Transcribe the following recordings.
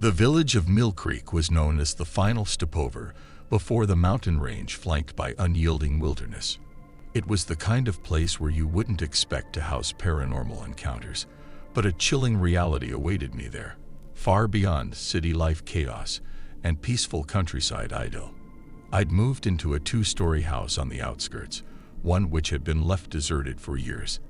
The village of Mill Creek was known as the final stopover before the mountain range flanked by unyielding wilderness. It was the kind of place where you wouldn't expect to house paranormal encounters, but a chilling reality awaited me there, far beyond city life chaos and peaceful countryside idyll. I'd moved into a 2-story house on the outskirts, one which had been left deserted for years.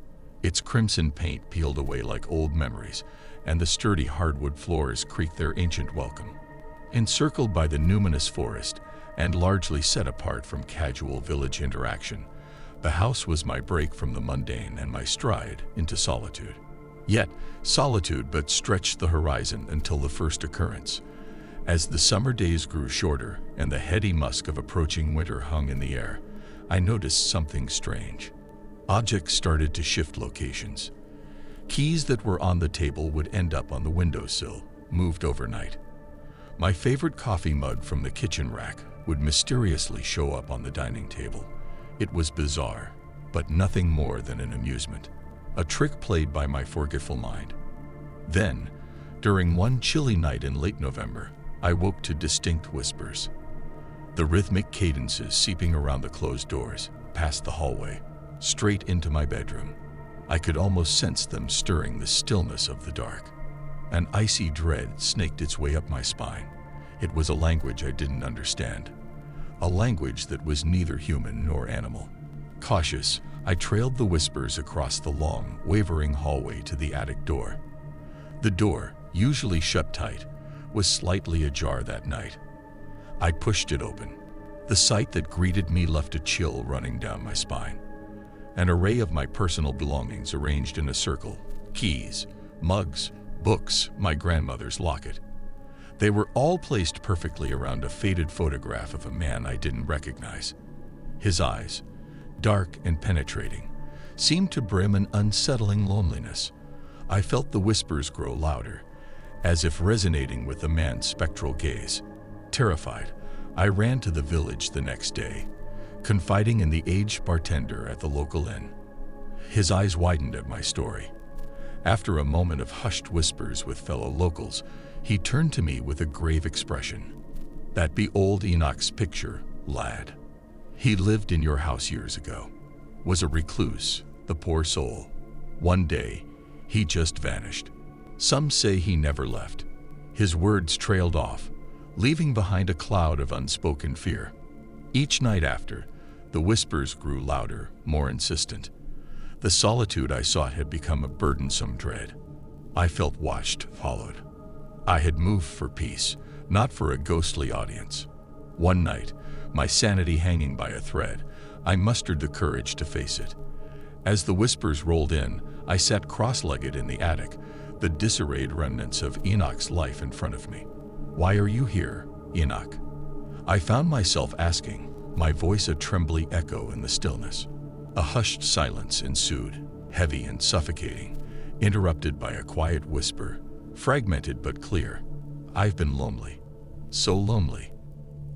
Its crimson paint peeled away like old memories, and the sturdy hardwood floors creaked their ancient welcome. Encircled by the numinous forest and largely set apart from casual village interaction, the house was my break from the mundane and my stride into solitude. Yet, solitude but stretched the horizon until the first occurrence. As the summer days grew shorter and the heady musk of approaching winter hung in the air, I noticed something strange. Objects started to shift locations. Keys that were on the table would end up on the windowsill, moved overnight. My favorite coffee mug from the kitchen rack would mysteriously show up on the dining table. It was bizarre, but nothing more than an amusement, a trick played by my forgetful mind. Then, during one chilly night in late November, I woke to distinct whispers. The rhythmic cadences seeping around the closed doors, past the hallway, straight into my bedroom. I could almost sense them stirring the stillness of the dark. An icy dread snaked its way up my spine. It was a language I didn't understand, a language that was neither human nor animal. Cautious, I trailed the whispers across the long, wavering hallway to the attic door. The door, usually shut tight, was slightly ajar that night. I pushed it open. The sight that greeted me left a chill running down my spine. An array of my personal belongings arranged in a circle: keys, mugs, books, my grandmother's locket. They were all placed perfectly around a faded photograph of a man I didn't recognize. His eyes, dark and penetrating, seemed to brim an unsettling loneliness. I felt the whispers grow louder, as if resonating with the man's spectral gaze. Terrified, I ran to the village the next day, confiding in the aged bartender at the local inn. His eyes widened at my story. After a moment of hushed whispers with fellow locals, he turned to me with a grave expression. "That be old Enoch's picture, lad. He lived in your house years ago. Was a recluse, the poor soul. One day, he just vanished. Some say he never left." His words trailed off, leaving behind a cloud of unspoken fear. Each night after, the whispers grew louder, more insistent. The solitude I sought had become a burdensome dread. I felt watched, followed. I had moved for peace, not for a ghostly audience. One night, my sanity hanging by a thread, I mustered the courage to face it. As the whispers rolled in, I sat cross-legged in the attic, the disarrayed remnants of Enoch's life in front of me. "Why are you here, Enoch?" I found myself asking, my voice a trembly echo in the stillness. A hushed silence ensued, heavy and suffocating, interrupted by a quiet whisper, fragmented but clear. "I've been lonely. So lonely."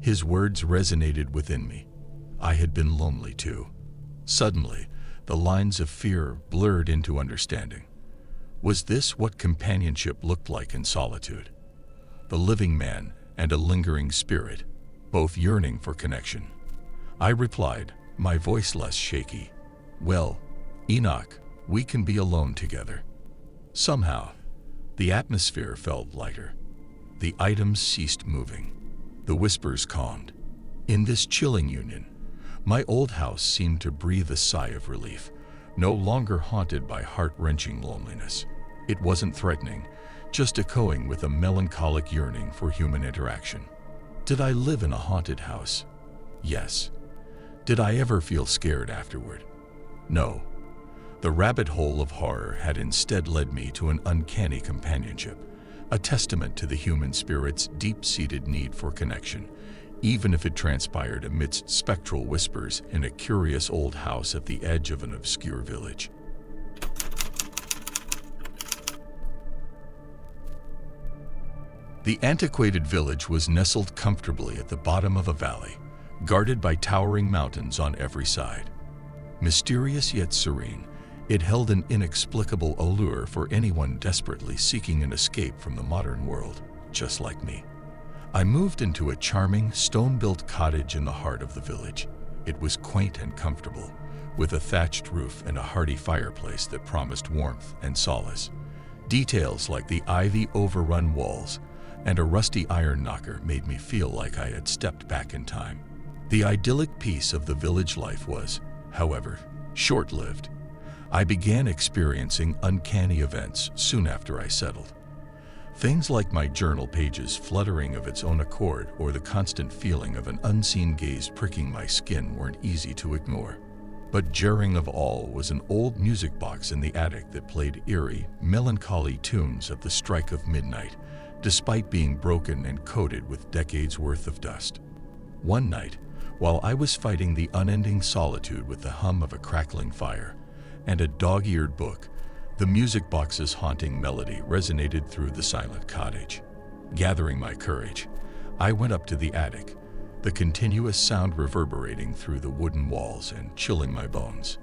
His words resonated within me. I had been lonely too. Suddenly, the lines of fear blurred into understanding. Was this what companionship looked like in solitude? The living man and a lingering spirit, both yearning for connection. I replied, my voice less shaky, "Well, Enoch, we can be alone together." Somehow, the atmosphere felt lighter. The items ceased moving. The whispers calmed. In this chilling union, my old house seemed to breathe a sigh of relief, no longer haunted by heart-wrenching loneliness. It wasn't threatening, just echoing with a melancholic yearning for human interaction. Did I live in a haunted house? Yes. Did I ever feel scared afterward? No. The rabbit hole of horror had instead led me to an uncanny companionship, a testament to the human spirit's deep-seated need for connection, even if it transpired amidst spectral whispers in a curious old house at the edge of an obscure village. The antiquated village was nestled comfortably at the bottom of a valley, guarded by towering mountains on every side. Mysterious yet serene, it held an inexplicable allure for anyone desperately seeking an escape from the modern world. just like me. I moved into a charming, stone-built cottage in the heart of the village. It was quaint and comfortable, with a thatched roof and a hearty fireplace that promised warmth and solace. Details like the ivy-overrun walls and a rusty iron knocker made me feel like I had stepped back in time. The idyllic peace of the village life was, however, short-lived. I began experiencing uncanny events soon after I settled. Things like my journal pages fluttering of its own accord or the constant feeling of an unseen gaze pricking my skin weren't easy to ignore. But jarring of all was an old music box in the attic that played eerie, melancholy tunes of the strike of midnight, despite being broken and coated with decades' worth of dust. One night, while I was fighting the unending solitude with the hum of a crackling fire and a dog-eared book, the music box's haunting melody resonated through the silent cottage. Gathering my courage, I went up to the attic, the continuous sound reverberating through the wooden walls and chilling my bones.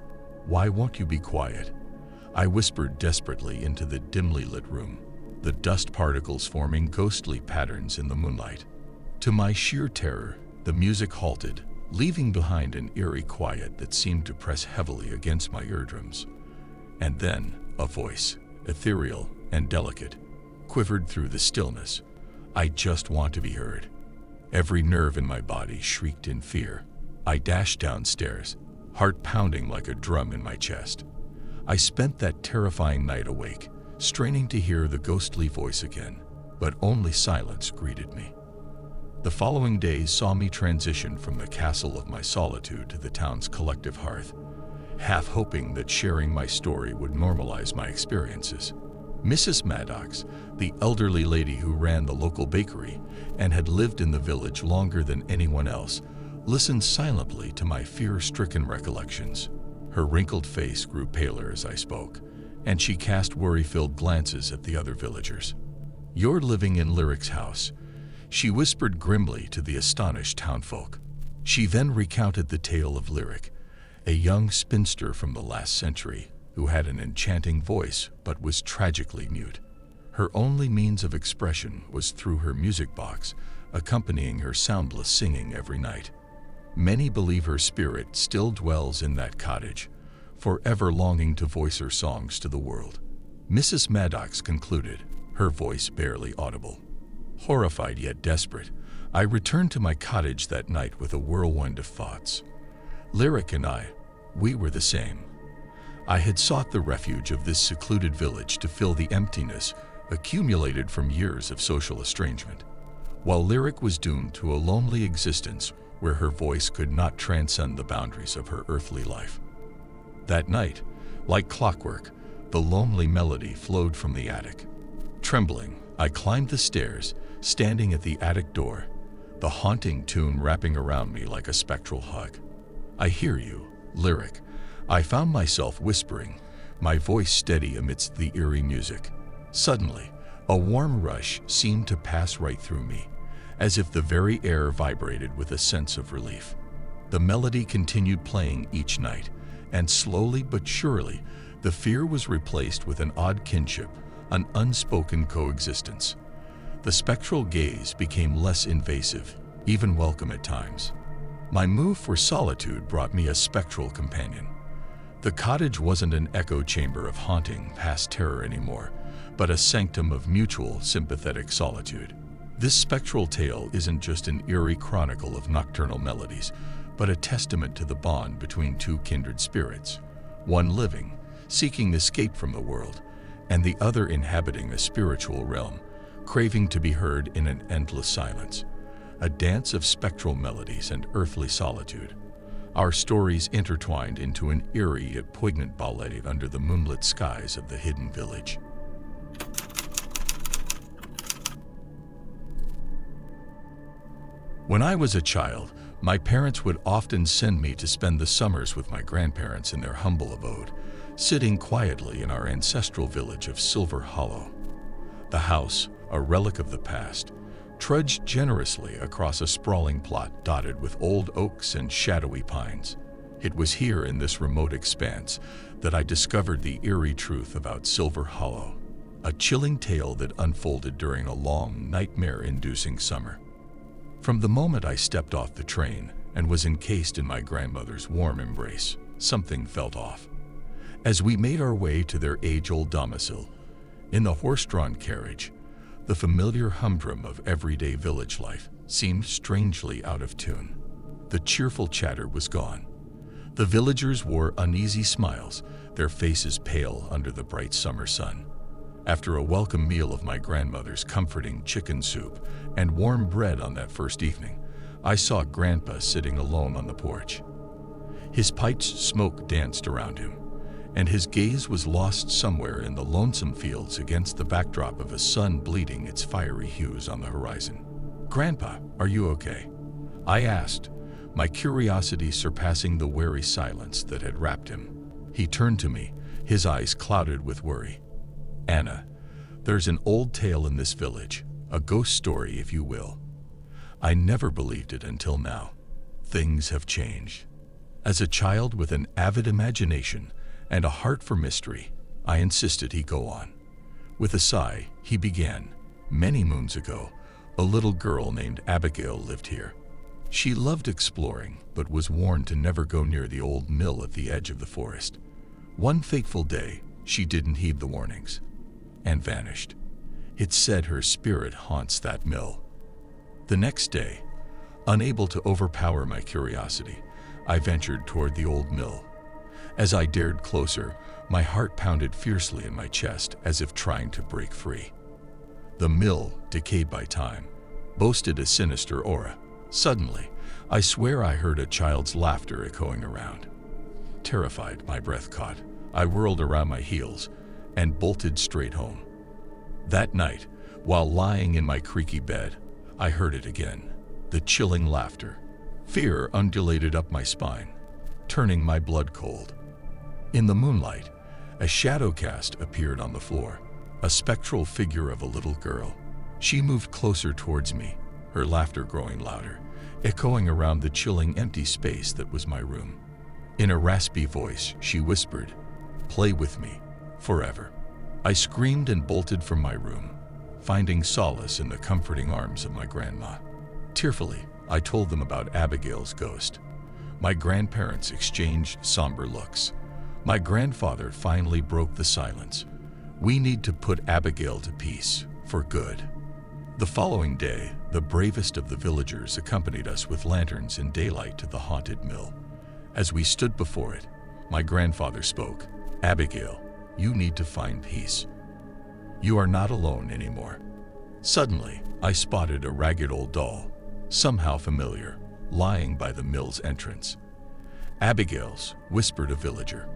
"Why won't you be quiet?" I whispered desperately into the dimly lit room, the dust particles forming ghostly patterns in the moonlight. To my sheer terror, the music halted, leaving behind an eerie quiet that seemed to press heavily against my eardrums. And then, a voice, ethereal and delicate, quivered through the stillness. "I just want to be heard." Every nerve in my body shrieked in fear. I dashed downstairs, heart pounding like a drum in my chest. I spent that terrifying night awake, straining to hear the ghostly voice again, but only silence greeted me. The following days saw me transition from the castle of my solitude to the town's collective hearth, half hoping that sharing my story would normalize my experiences. Mrs. Maddox, the elderly lady who ran the local bakery and had lived in the village longer than anyone else, listened silently to my fear-stricken recollections. Her wrinkled face grew paler as I spoke, and she cast worry-filled glances at the other villagers. "You're living in Lyric's house," she whispered grimly to the astonished townfolk. She then recounted the tale of Lyric, a young spinster from the last century who had an enchanting voice but was tragically mute. Her only means of expression was through her music box, accompanying her soundless singing every night. Many believe her spirit still dwells in that cottage, forever longing to voice her songs to the world. Mrs. Maddox concluded, her voice barely audible. Horrified yet desperate, I returned to my cottage that night with a whirlwind of thoughts. Lyric and we were the same. I had sought the refuge of this secluded village to fill the emptiness accumulated from years of social estrangement, while Lyric was doomed to a lonely existence where her voice could not transcend the boundaries of her earthly life. That night, like clockwork, the lonely melody flowed from the attic. Trembling, I climbed the stairs, standing at the attic door, the haunting tune wrapping around me like a spectral hug. "I hear you, Lyric," I found myself whispering, my voice steady amidst the eerie music. Suddenly, a warm rush seemed to pass right through me, as if the very air vibrated with a sense of relief. The melody continued playing each night, and slowly but surely, the fear was replaced with an odd kinship, an unspoken coexistence. The spectral gaze became less invasive, even welcome at times. My move for solitude brought me a spectral companion. The cottage wasn't an echo chamber of haunting past terror anymore, but a sanctum of mutual, sympathetic solitude. This spectral tale isn't just an eerie chronicle of nocturnal melodies, but a testament to the bond between two kindred spirits, one living, seeking escape from the world, and the other inhabiting a spiritual realm, craving to be heard in an endless silence. A dance of spectral melodies and earthly solitude. Our stories intertwined into an eerie yet poignant ballet under the moonlit skies of the hidden village. When I was a child, my parents would often send me to spend the summers with my grandparents in their humble abode, sitting quietly in our ancestral village of Silver Hollow. The house, a relic of the past, trudged generously across a sprawling plot dotted with old oaks and shadowy pines. It was here in this remote expanse that I discovered the eerie truth about Silver Hollow, a chilling tale that unfolded during a long, nightmare-inducing summer. From the moment I stepped off the train and was encased in my grandmother's warm embrace, something felt off. As we made our way to their age-old domicile, in the horse-drawn carriage, the familiar humdrum of everyday village life seemed strangely out of tune. The cheerful chatter was gone. The villagers wore uneasy smiles, their faces pale under the bright summer sun. After a welcome meal of my grandmother's comforting chicken soup and warm bread on that first evening, I saw Grandpa sitting alone on the porch. His pipe's smoke danced around him, and his gaze was lost somewhere in the lonesome fields against the backdrop of a sun bleeding its fiery hues on the horizon. "Grandpa, are you okay?" I asked, my curiosity surpassing the wary silence that had wrapped him. He turned to me, his eyes clouded with worry. "Anna, there's an old tale in this village, a ghost story if you will. I never believed it until now. Things have changed." As a child with an avid imagination and a heart for mystery, I insisted he go on. With a sigh, he began. "Many moons ago, a little girl named Abigail lived here. She loved exploring, but was warned to never go near the old mill at the edge of the forest. One fateful day, she didn't heed the warnings and vanished. It's said her spirit haunts that mill." The next day, unable to overpower my curiosity, I ventured toward the old mill. As I dared closer, my heart pounded fiercely in my chest as if trying to break free. The mill, decayed by time, boasted a sinister aura. Suddenly, I swear I heard a child's laughter echoing around. Terrified, my breath caught. I whirled around my heels and bolted straight home. That night, while lying in my creaky bed, I heard it again, the chilling laughter. Fear undulated up my spine, turning my blood cold. In the moonlight, a shadow cast appeared on the floor, a spectral figure of a little girl. She moved closer towards me, her laughter growing louder, echoing around the chilling empty space that was my room. In a raspy voice, she whispered, "Play with me, forever." I screamed and bolted from my room, finding solace in the comforting arms of my grandma. Tearfully, I told them about Abigail's ghost. My grandparents exchanged somber looks. My grandfather finally broke the silence. "We need to put Abigail to peace, for good." The following day, the bravest of the villagers accompanied us with lanterns in daylight to the haunted mill. As we stood before it, my grandfather spoke. "Abigail, you need to find peace. You are not alone anymore." Suddenly, I spotted a ragged old doll, somehow familiar, lying by the mill's entrance. "Abigail's," whispered a villager.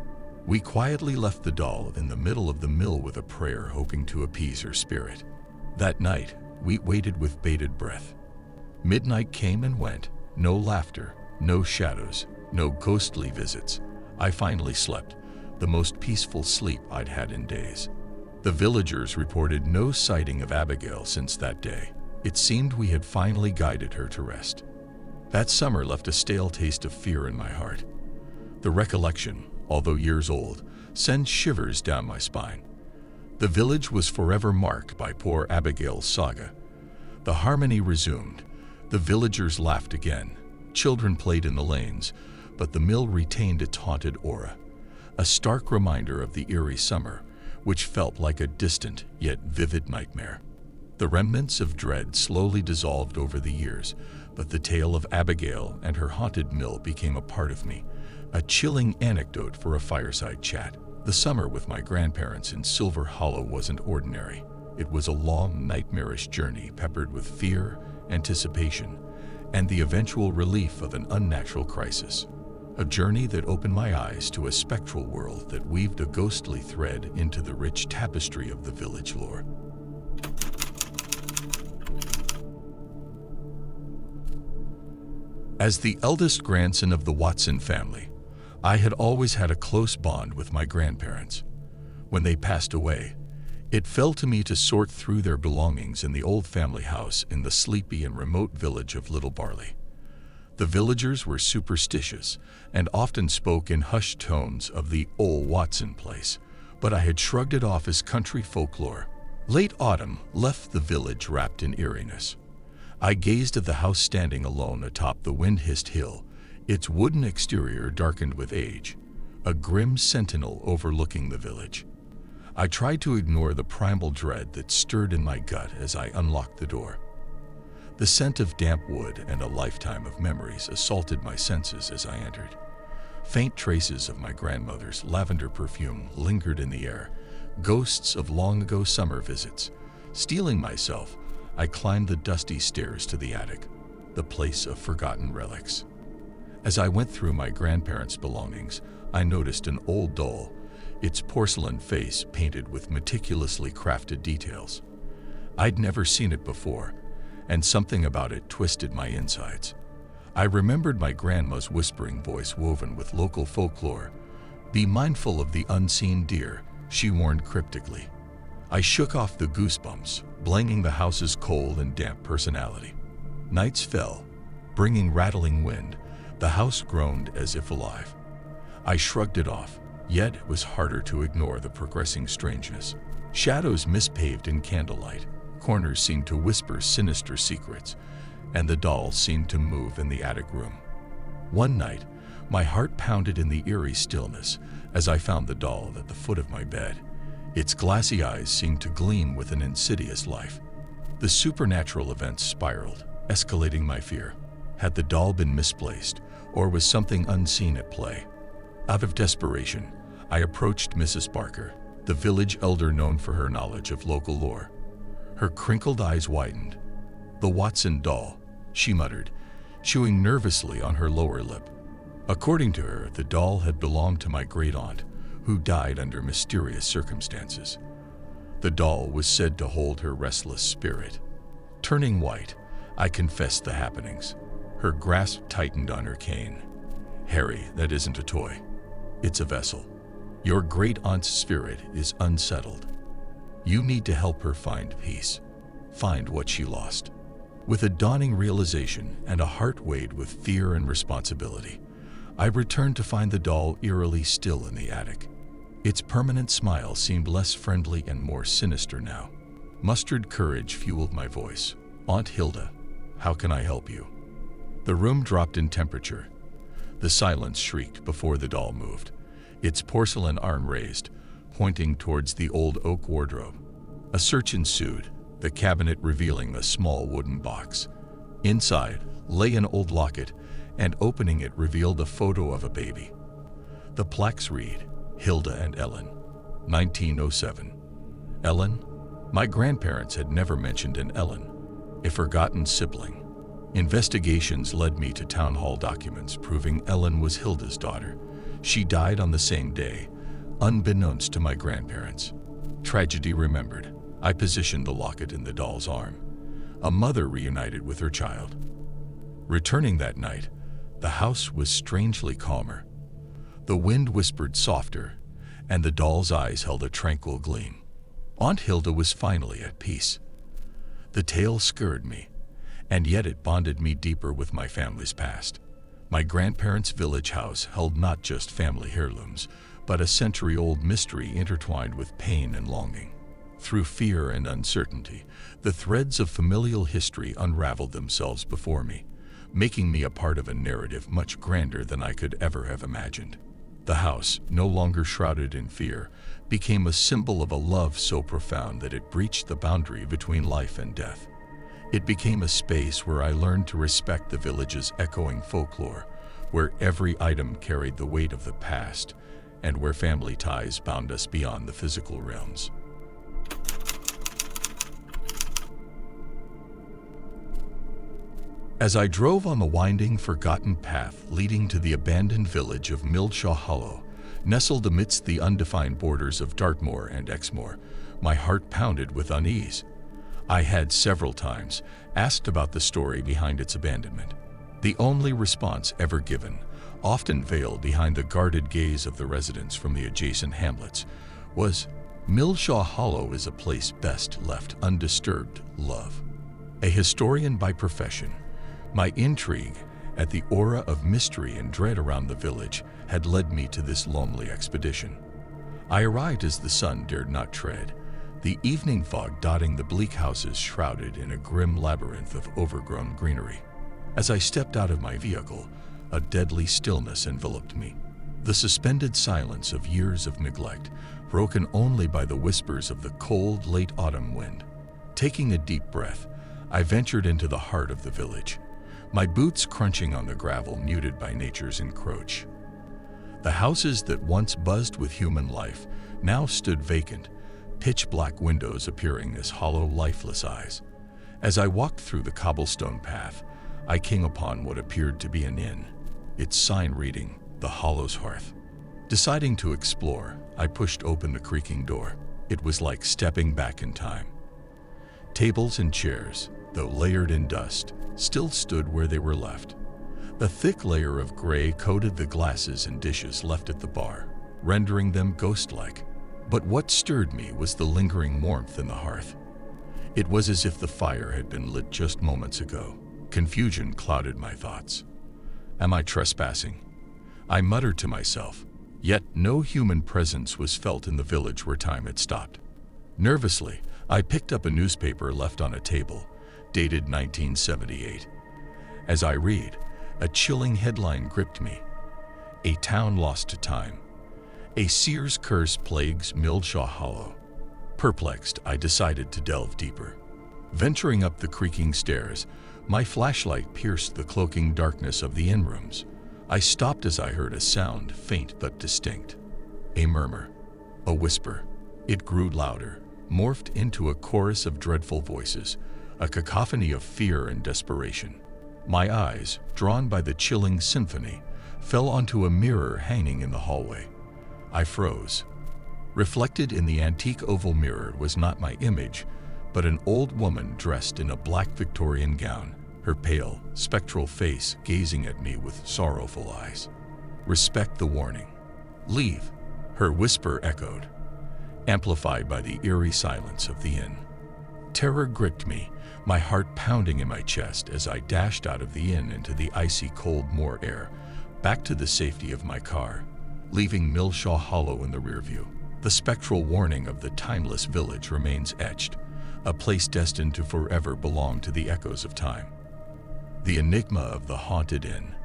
We quietly left the doll in the middle of the mill with a prayer, hoping to appease her spirit. That night, we waited with bated breath. Midnight came and went, no laughter, no shadows, no ghostly visits. I finally slept, the most peaceful sleep I'd had in days. The villagers reported no sighting of Abigail since that day. It seemed we had finally guided her to rest. That summer left a stale taste of fear in my heart. The recollection, although years old, sends shivers down my spine. The village was forever marked by poor Abigail's saga. The harmony resumed. The villagers laughed again. Children played in the lanes, but the mill retained its haunted aura, a stark reminder of the eerie summer, which felt like a distant yet vivid nightmare. The remnants of dread slowly dissolved over the years, but the tale of Abigail and her haunted mill became a part of me, a chilling anecdote for a fireside chat. The summer with my grandparents in Silver Hollow wasn't ordinary. It was a long, nightmarish journey peppered with fear, anticipation, and the eventual relief of an unnatural crisis. A journey that opened my eyes to a spectral world that weaved a ghostly thread into the rich tapestry of the village lore. As the eldest grandson of the Watson family, I had always had a close bond with my grandparents. When they passed away, it fell to me to sort through their belongings in the old family house in the sleepy and remote village of Little Barley. The villagers were superstitious and often spoke in hushed tones of the old Watson place, but I had shrugged it off as country folklore. Late autumn left the village wrapped in eeriness. I gazed at the house standing alone atop the wind-hissed hill, its wooden exterior darkened with age, a grim sentinel overlooking the village. I tried to ignore the primal dread that stirred in my gut as I unlocked the door. The scent of damp wood and a lifetime of memories assaulted my senses as I entered. Faint traces of my grandmother's lavender perfume lingered in the air, ghosts of long-ago summer visits. Steeling myself, I climbed the dusty stairs to the attic, the place of forgotten relics. As I went through my grandparents' belongings, I noticed an old doll, its porcelain face painted with meticulously crafted details. I'd never seen it before, and something about it twisted my insides. I remembered my grandma's whispering voice woven with local folklore. "Be mindful of the unseen deer," she warned cryptically. I shook off the goosebumps, blaming the house's cold and damp personality. Nights fell, bringing rattling wind. The house groaned as if alive. I shrugged it off, yet it was harder to ignore the progressing strangeness. Shadows mispaved in candlelight, corners seemed to whisper sinister secrets, and the doll seemed to move in the attic room. One night, my heart pounded in the eerie stillness as I found the doll at the foot of my bed. Its glassy eyes seemed to gleam with an insidious life. The supernatural events spiraled, escalating my fear. Had the doll been misplaced, or was something unseen at play? Out of desperation, I approached Mrs. Barker, the village elder known for her knowledge of local lore. Her crinkled eyes widened. "The Watson doll," she muttered, chewing nervously on her lower lip. According to her, the doll had belonged to my great-aunt, who died under mysterious circumstances. The doll was said to hold her restless spirit. Turning white, I confessed the happenings. Her grasp tightened on her cane. "Harry, that isn't a toy. It's a vessel. Your great-aunt's spirit is unsettled. You need to help her find peace, find what she lost." With a dawning realization and a heart weighted with fear and responsibility, I returned to find the doll eerily still in the attic. Its permanent smile seemed less friendly and more sinister now. Mustered courage fueled my voice. "Aunt Hilda, how can I help you?" The room dropped in temperature. The silence shrieked before the doll moved, its porcelain arm raised, pointing towards the old oak wardrobe. A search ensued, the cabinet revealing a small wooden box. Inside lay an old locket, and opening it revealed a photo of a baby. The plaques read, "Hilda and Ellen, 1907. Ellen? My grandparents had never mentioned an Ellen, a forgotten sibling. Investigations led me to town hall documents proving Ellen was Hilda's daughter. She died on the same day, unbeknownst to my grandparents. Tragedy remembered. I positioned the locket in the doll's arm. A mother reunited with her child. Returning that night, the house was strangely calmer. The wind whispered softer, and the doll's eyes held a tranquil gleam. Aunt Hilda was finally at peace. The tale scared me, and yet it bonded me deeper with my family's past. My grandparents' village house held not just family heirlooms, but a century-old mystery intertwined with pain and longing. Through fear and uncertainty, the threads of familial history unraveled themselves before me, making me a part of a narrative much grander than I could ever have imagined. The house, no longer shrouded in fear, became a symbol of a love so profound that it breached the boundary between life and death. It became a space where I learned to respect the village's echoing folklore, where every item carried the weight of the past, and where family ties bound us beyond the physical realms. As I drove on the winding, forgotten path leading to the abandoned village of Milshaw Hollow, nestled amidst the undefined borders of Dartmoor and Exmoor, my heart pounded with unease. I had several times asked about the story behind its abandonment. The only response ever given, often veiled behind the guarded gaze of the residents from the adjacent hamlets, was, "Milshaw Hollow is a place best left undisturbed, love." A historian by profession, my intrigue at the aura of mystery and dread around the village had led me to this lonely expedition. I arrived as the sun dared not tread, the evening fog dotting the bleak houses shrouded in a grim labyrinth of overgrown greenery. As I stepped out of my vehicle, a deadly stillness enveloped me. The suspended silence of years of neglect, broken only by the whispers of the cold, late autumn wind. Taking a deep breath, I ventured into the heart of the village, my boots crunching on the gravel muted by nature's encroach. The houses that once buzzed with human life now stood vacant, pitch-black windows appearing as hollow, lifeless eyes. As I walked through the cobblestone path, I came upon what appeared to be an inn, its sign reading, "The Hollow's Hearth." Deciding to explore, I pushed open the creaking door. It was like stepping back in time. Tables and chairs, though layered in dust, still stood where they were left. A thick layer of gray coated the glasses and dishes left at the bar, rendering them ghost-like. But what stirred me was the lingering warmth in the hearth. It was as if the fire had been lit just moments ago. Confusion clouded my thoughts. Am I trespassing? I muttered to myself, yet no human presence was felt in the village where time had stopped. Nervously, I picked up a newspaper left on a table, dated 1978. As I read, a chilling headline gripped me. "A town lost to time. A seer's curse plagues Millshaw Hollow." Perplexed, I decided to delve deeper. Venturing up the creaking stairs, my flashlight pierced the cloaking darkness of the inn rooms. I stopped as I heard a sound, faint but distinct. A murmur, a whisper. It grew louder, morphed into a chorus of dreadful voices, a cacophony of fear and desperation. My eyes, drawn by the chilling symphony, fell onto a mirror hanging in the hallway. I froze. Reflected in the antique oval mirror was not my image, but an old woman dressed in a black Victorian gown, her pale, spectral face gazing at me with sorrowful eyes. "Respect the warning. Leave," her whisper echoed, amplified by the eerie silence of the inn. Terror gripped me, my heart pounding in my chest as I dashed out of the inn into the icy cold moor air, back to the safety of my car, leaving Millshaw Hollow in the rearview. The spectral warning of the timeless village remains etched, a place destined to forever belong to the echoes of time. The enigma of the haunted inn,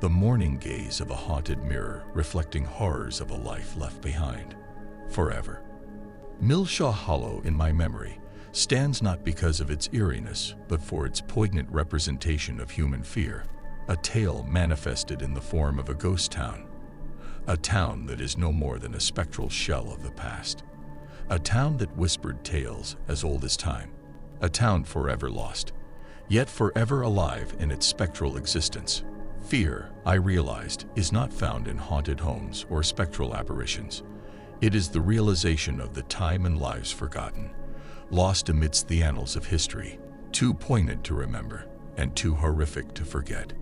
the morning gaze of a haunted mirror reflecting horrors of a life left behind, forever. Millshaw Hollow, in my memory, stands not because of its eeriness, but for its poignant representation of human fear, a tale manifested in the form of a ghost town. A town that is no more than a spectral shell of the past. A town that whispered tales as old as time. A town forever lost, yet forever alive in its spectral existence. Fear, I realized, is not found in haunted homes or spectral apparitions. It is the realization of the time and lives forgotten, lost amidst the annals of history, too poignant to remember and too horrific to forget.